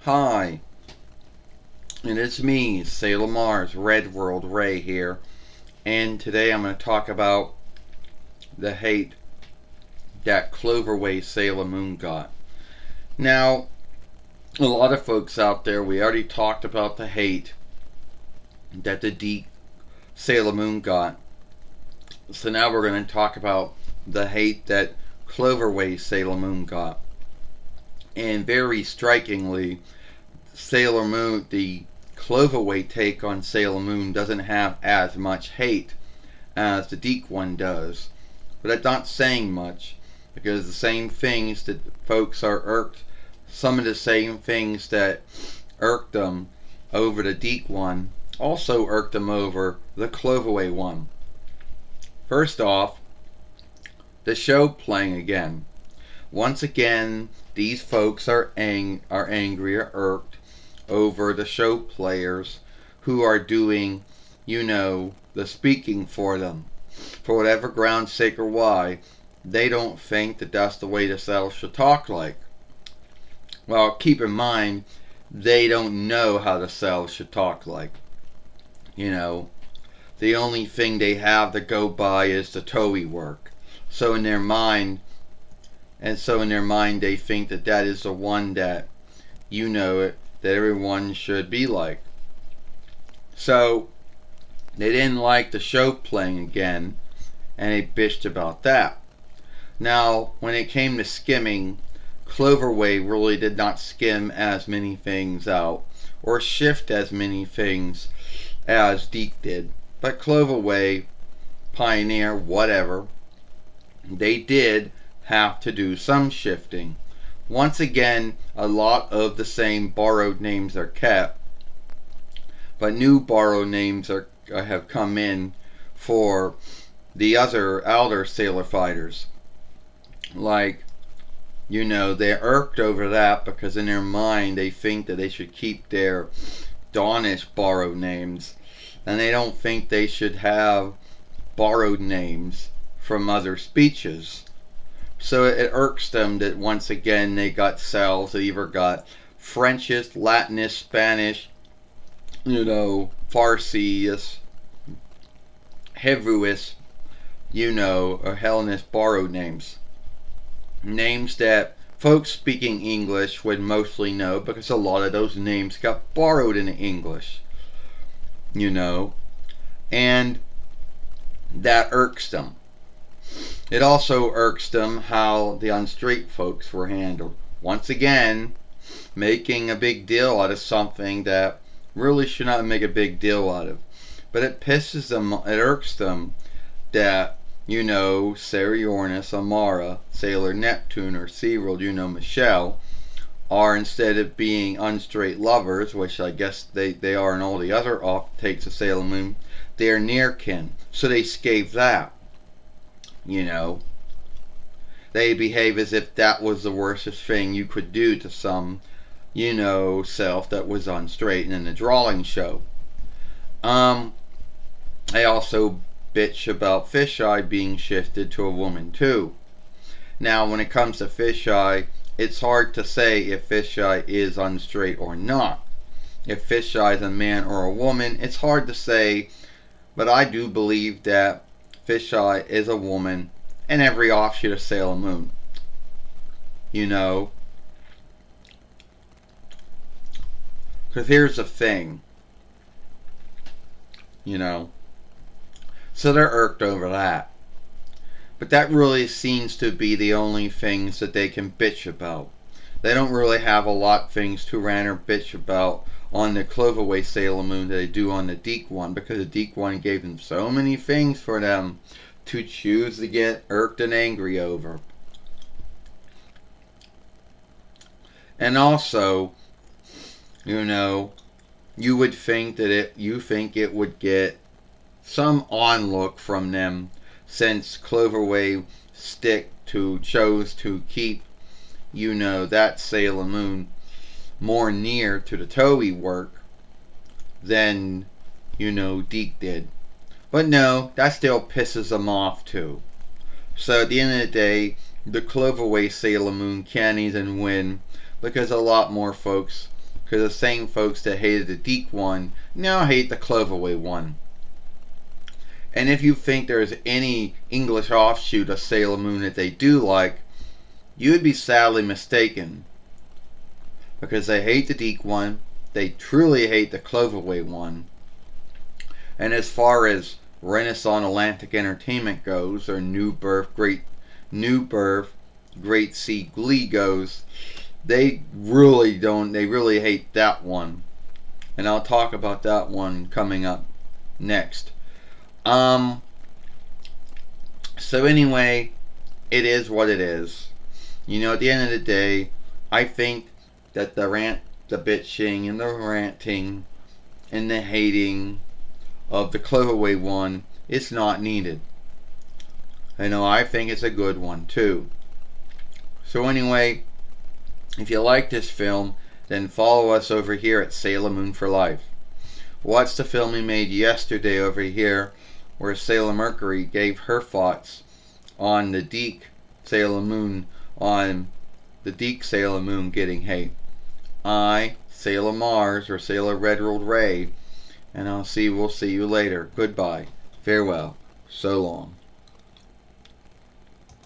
Hi, and it's me, Sailor Mars, Red World Ray here, and today I'm going to talk about the hate that Cloverway Sailor Moon got. Now, a lot of folks out there, we already talked about the hate that the D Sailor Moon got. So now we're going to talk about the hate that Cloverway Sailor Moon got. And very strikingly, Sailor Moon, the Cloverway take on Sailor Moon doesn't have as much hate as the Deke one does. But that's not saying much, because the same things that folks are irked, some of the same things that irked them over the Deke one also irked them over the Cloverway one. First off, the show playing again. Once again, these folks are angry or irked over the show players who are doing, the speaking for them. For whatever ground's sake or why, they don't think that that's the way the cells should talk like. Well, keep in mind, they don't know how the cells should talk like. The only thing they have to go by is the Toei work. So in their mind, they think that that is the one that, that everyone should be like. So they didn't like the show playing again, and they bitched about that. Now, when it came to skimming, Cloverway really did not skim as many things out, or shift as many things as Deke did. But Cloverway, Pioneer, whatever, they did have to do some shifting. Once again, a lot of the same borrowed names are kept, but new borrowed names have come in for the other elder sailor fighters. Like, they're irked over that because in their mind they think that they should keep their Dawnish borrowed names, and they don't think they should have borrowed names from other speeches. So it irks them that once again they got cells that either got Frenchish, Latinish, Spanish, Farsi, Hebrewish, or Hellenish borrowed names. Names that folks speaking English would mostly know because a lot of those names got borrowed into English. And that irks them. It also irks them how the unstraight folks were handled. Once again, making a big deal out of something that really should not make a big deal out of. But it pisses them, it irks them that, Sarah Yornis, Amara, Sailor Neptune, or SeaWorld, Michelle, are instead of being unstraight lovers, which I guess they are in all the other offtakes of Sailor Moon, they are near kin. So they scathe that. They behave as if that was the worstest thing you could do to some, self that was unstraight in the drawing show. They also bitch about Fisheye being shifted to a woman too. Now, when it comes to Fisheye, it's hard to say if Fisheye is unstraight or not. If Fisheye is a man or a woman, it's hard to say, but I do believe that Fisheye is a woman, and every offshoot of Sailor Moon. Because here's the thing. So they're irked over that. But that really seems to be the only things that they can bitch about. They don't really have a lot of things to rant or bitch about on the Cloverway Sailor Moon that they do on the Deke one, because the Deke one gave them so many things for them to choose to get irked and angry over. And also, you would think that it would get some onlook from them, since Cloverway chose to keep, that Sailor Moon more near to the Toei work than, Deke did. But no, that still pisses them off too. So at the end of the day, the Cloverway Sailor Moon can't even win because a lot more folks because the same folks that hated the Deke one now hate the Cloverway one. And if you think there's any English offshoot of Sailor Moon that they do like, you would be sadly mistaken. Because they hate the Deke one, they truly hate the Cloverway one. And as far as Renaissance Atlantic Entertainment goes, or New Birth Great Sea Glee goes, they really hate that one. And I'll talk about that one coming up next. So anyway, it is what it is. You know, at the end of the day, I think that the bitching and the ranting and the hating of the Cloverway one is not needed. I know, I think it's a good one too. So anyway, if you like this film, then follow us over here at Sailor Moon for Life. Watch the film we made yesterday over here, where Sailor Mercury gave her thoughts on the Deke Sailor Moon, getting hate. Sailor Mars, or Sailor Red World Ray, and we'll see you later. Goodbye. Farewell. So long.